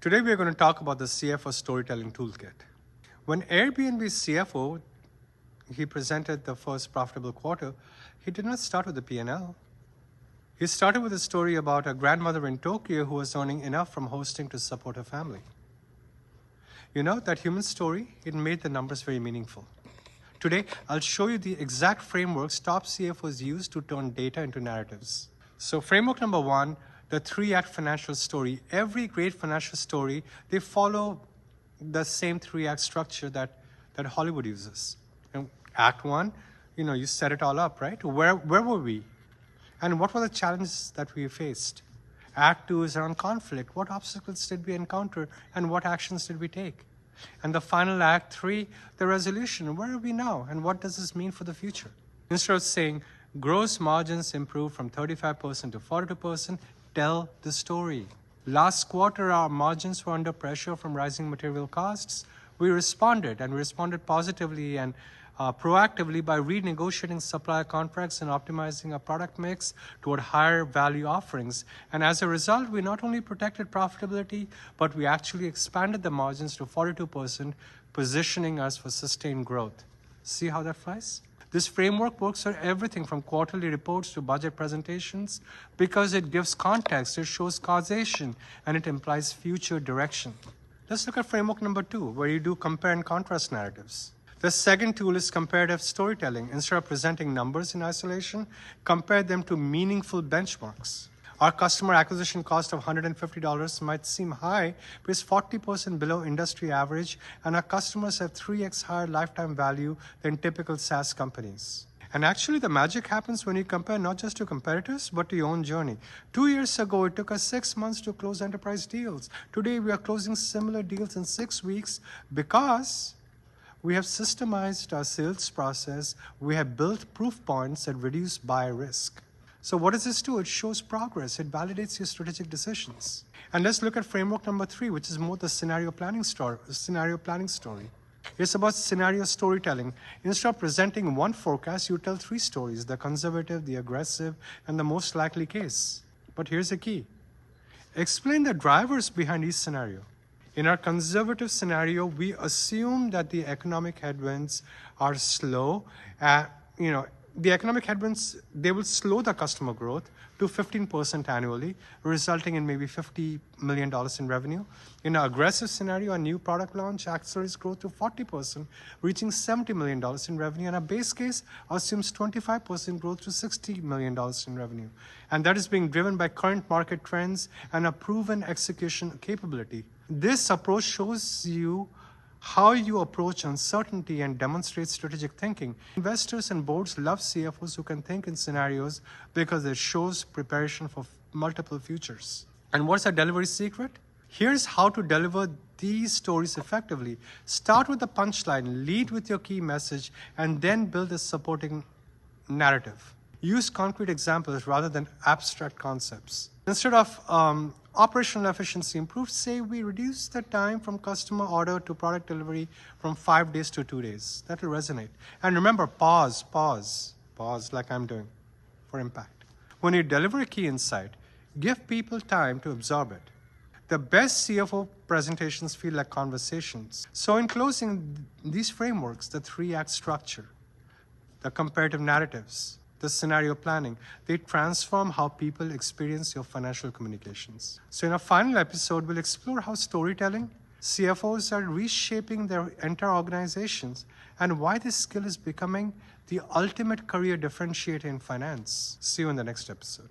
Today we are going to talk about the CFO storytelling toolkit. When Airbnb's CFO, he presented the first profitable quarter, he did not start with the P&L. He started with a story about a grandmother in Tokyo who was earning enough from hosting to support her family. You know, that human story, it made the numbers very meaningful. Today, I'll show you the exact frameworks top CFOs use to turn data into narratives. So framework number one, the 3-act financial story. Every great financial story, they follow the same 3-act structure that Hollywood uses. And act one, you set it all up, right? Where were we? And what were the challenges that we faced? Act two is around conflict. What obstacles did we encounter and what actions did we take? And the final act three, the resolution. Where are we now and what does this mean for the future? Instead of saying gross margins improved from 35% to 42%, tell the story. Last quarter, our margins were under pressure from rising material costs. We responded positively and proactively by renegotiating supplier contracts and optimizing our product mix toward higher value offerings. And as a result, we not only protected profitability, but we actually expanded the margins to 42%, positioning us for sustained growth. See how that flies? This framework works for everything from quarterly reports to budget presentations because it gives context, it shows causation, and it implies future direction. Let's look at framework number two, where you do compare and contrast narratives. The second tool is comparative storytelling. Instead of presenting numbers in isolation, compare them to meaningful benchmarks. Our customer acquisition cost of $150 might seem high, but it's 40% below industry average, and our customers have 3x higher lifetime value than typical SaaS companies. And actually, the magic happens when you compare not just to competitors, but to your own journey. 2 years ago, it took us 6 months to close enterprise deals. Today, we are closing similar deals in 6 weeks because we have systemized our sales process. We have built proof points that reduce buyer risk. So what does this do? It shows progress. It validates your strategic decisions. And let's look at framework number three, which is more the scenario planning story. It's about scenario storytelling. Instead of presenting one forecast, you tell 3 stories: the conservative, the aggressive, and the most likely case. But here's the key. Explain the drivers behind each scenario. In our conservative scenario, we assume that the economic headwinds are slow. The economic headwinds, they will slow the customer growth to 15% annually, resulting in maybe $50 million in revenue. In our aggressive scenario, a new product launch accelerates growth to 40%, reaching $70 million in revenue. And our base case assumes 25% growth to $60 million in revenue. And that is being driven by current market trends and a proven execution capability. This approach shows you how you approach uncertainty and demonstrate strategic thinking. Investors and boards love CFOs who can think in scenarios because it shows preparation for multiple futures. And what's our delivery secret? Here's how to deliver these stories effectively. Start with the punchline, lead with your key message, and then build a supporting narrative. Use concrete examples rather than abstract concepts. Instead of operational efficiency improved, say we reduce the time from customer order to product delivery from 5 days to 2 days. That will resonate. And remember, pause like I'm doing for impact. When you deliver a key insight, give people time to absorb it. The best CFO presentations feel like conversations. So in closing, these frameworks, the 3-act structure, the comparative narratives, the scenario planning, they transform how people experience your financial communications. So in our final episode, we'll explore how storytelling, CFOs are reshaping their entire organizations and why this skill is becoming the ultimate career differentiator in finance. See you in the next episode.